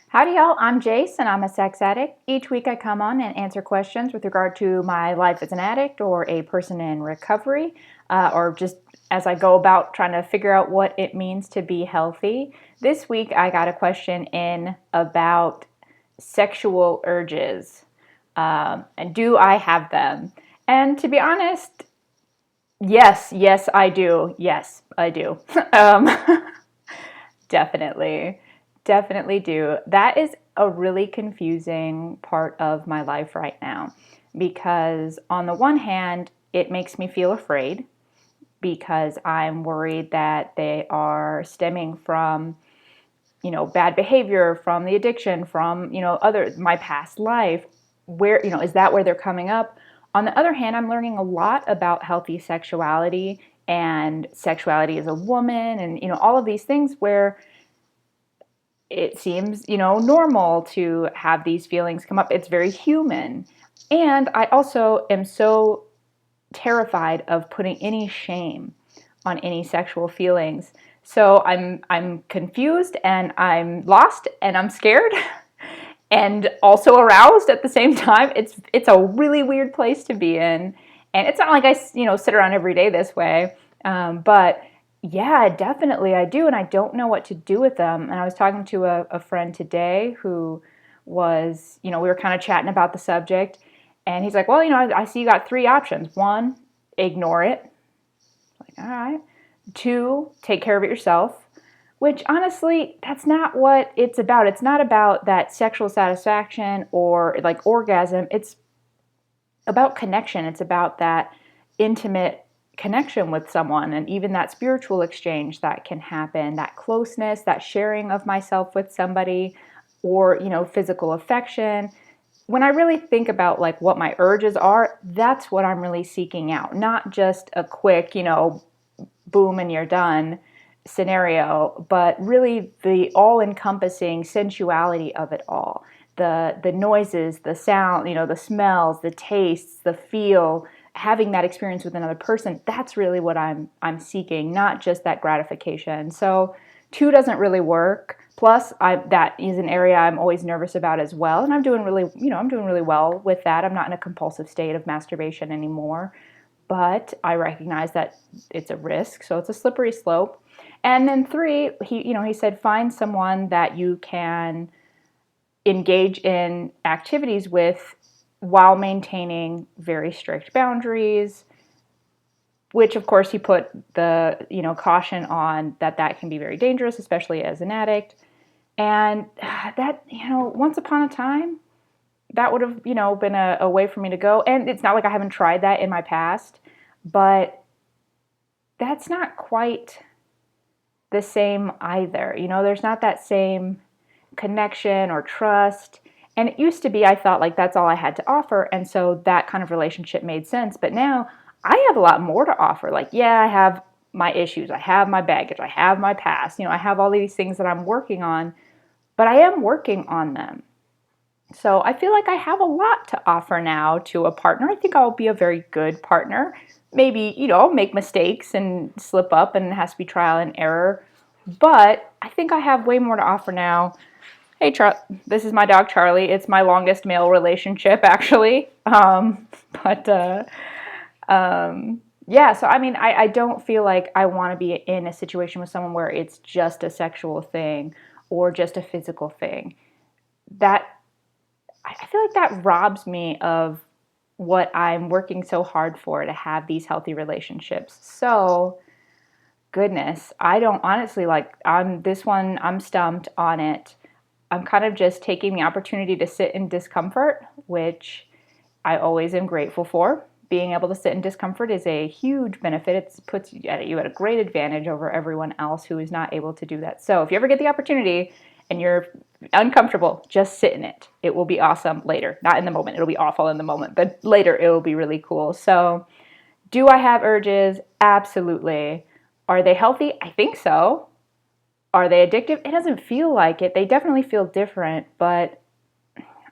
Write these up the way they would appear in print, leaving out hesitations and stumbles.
Howdy, y'all. I'm Jace, and I'm a sex addict. Each week I come on and answer questions with regard to my life as an addict or a person in recovery, or just as I go about trying to figure out what it means to be healthy. This week I got a question in about sexual urges, and do I have them? And to be honest, yes, I do. Yes, I do. um, Definitely. Definitely do. That is a really confusing part of my life right now because, on the one hand, it makes me feel afraid because I'm worried that they are stemming from, bad behavior, from the addiction, from, my past life. Where, is that where they're coming up? On the other hand, I'm learning a lot about healthy sexuality and sexuality as a woman and, all of these things where it seems, normal to have these feelings come up. It's very human. And I also am so terrified of putting any shame on any sexual feelings. So I'm confused and I'm lost and I'm scared and also aroused at the same time. It's a really weird place to be in. And it's not like I, sit around every day this way. But yeah, definitely I do. And I don't know what to do with them. And I was talking to a friend today who was, we were kind of chatting about the subject. And he's like, well, I see you got three options. One, ignore it. Like, all right. Two, take care of it yourself. Which honestly, that's not what it's about. It's not about that sexual satisfaction or like orgasm. It's about connection. It's about that intimate connection with someone and even that spiritual exchange that can happen, that closeness, that sharing of myself with somebody or, physical affection. When I really think about like what my urges are, that's what I'm really seeking out, not just a quick, boom and you're done scenario, but really the all-encompassing sensuality of it all. The noises, the sound, the smells, the tastes, the feel, having that experience with another person, that's really what I'm seeking, not just that gratification. So two doesn't really work. Plus, that is an area I'm always nervous about as well, and I'm doing really well with that. I'm not in a compulsive state of masturbation anymore, but I recognize that it's a risk, so it's a slippery slope. And then three, he said find someone that you can engage in activities with while maintaining very strict boundaries, which of course he put the, caution on that can be very dangerous, especially as an addict. And that, once upon a time, that would have, been a way for me to go. And it's not like I haven't tried that in my past, but that's not quite the same either. There's not that same connection or trust. And it used to be, I thought like that's all I had to offer. And so that kind of relationship made sense. But now I have a lot more to offer. Like, yeah, I have my issues, I have my baggage, I have my past, I have all these things that I'm working on, but I am working on them. So I feel like I have a lot to offer now to a partner. I think I'll be a very good partner. Maybe, make mistakes and slip up and it has to be trial and error. But I think I have way more to offer now. Hey, this is my dog Charlie. It's my longest male relationship, actually. But yeah, so I mean, I don't feel like I want to be in a situation with someone where it's just a sexual thing or just a physical thing. That I feel like that robs me of what I'm working so hard for, to have these healthy relationships. So, goodness, I don't honestly I'm stumped on it. I'm kind of just taking the opportunity to sit in discomfort, which I always am grateful for. Being able to sit in discomfort is a huge benefit. It puts you at a great advantage over everyone else who is not able to do that. So if you ever get the opportunity and you're uncomfortable, just sit in it. It will be awesome later. Not in the moment. It'll be awful in the moment, but later it will be really cool. So do I have urges? Absolutely. Are they healthy? I think so. Are they addictive? It doesn't feel like it. They definitely feel different, but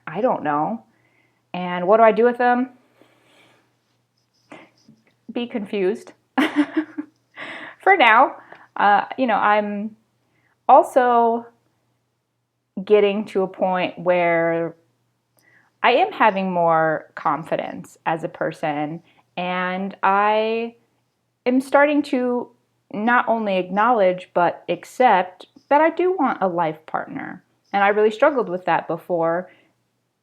I don't know. And what do I do with them? Be confused for now. I'm also getting to a point where I am having more confidence as a person, and I am starting to not only acknowledge but accept that I do want a life partner. And I really struggled with that before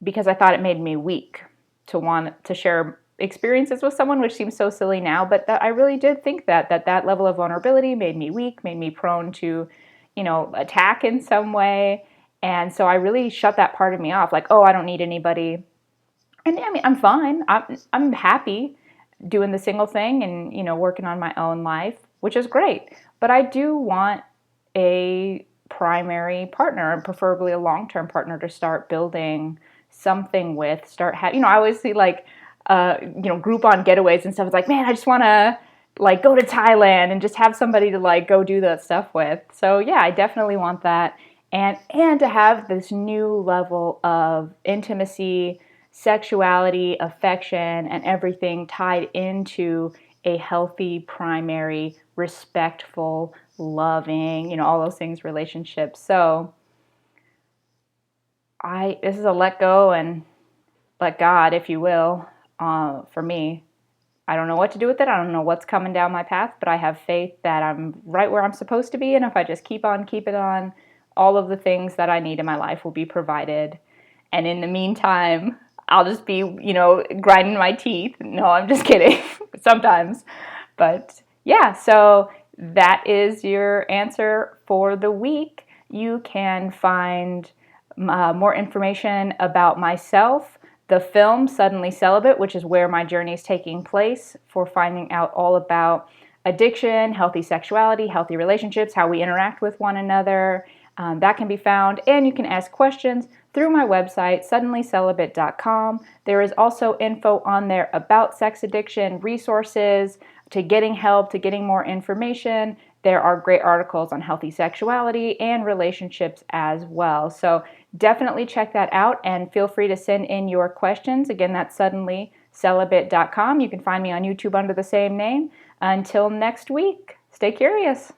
because I thought it made me weak to want to share experiences with someone, which seems so silly now, but that I really did think that level of vulnerability made me weak, made me prone to, attack in some way. And so I really shut that part of me off, like, oh, I don't need anybody. And I mean, I'm fine. I'm happy doing the single thing and, working on my own life, which is great. But I do want a primary partner, and preferably a long-term partner, to start building something with, start having, I always see like, Groupon getaways and stuff. It's like, man, I just want to like go to Thailand and just have somebody to like go do that stuff with. So yeah, I definitely want that. And to have this new level of intimacy, sexuality, affection, and everything tied into a healthy, primary, respectful, loving, all those things, relationships. So this is a let go and let God, if you will, for me. I don't know what to do with it. I don't know what's coming down my path, but I have faith that I'm right where I'm supposed to be. And if I just keep on keeping on, all of the things that I need in my life will be provided. And in the meantime, I'll just be, grinding my teeth. No, I'm just kidding. Sometimes. But yeah, so that is your answer for the week. You can find more information about myself, the film Suddenly Celibate, which is where my journey is taking place, for finding out all about addiction, healthy sexuality, healthy relationships, how we interact with one another. That can be found, and you can ask questions through my website, suddenlycelibate.com. There is also info on there about sex addiction, resources to getting help, to getting more information. There are great articles on healthy sexuality and relationships as well. So definitely check that out and feel free to send in your questions. Again, that's suddenlycelibate.com. You can find me on YouTube under the same name. Until next week, stay curious.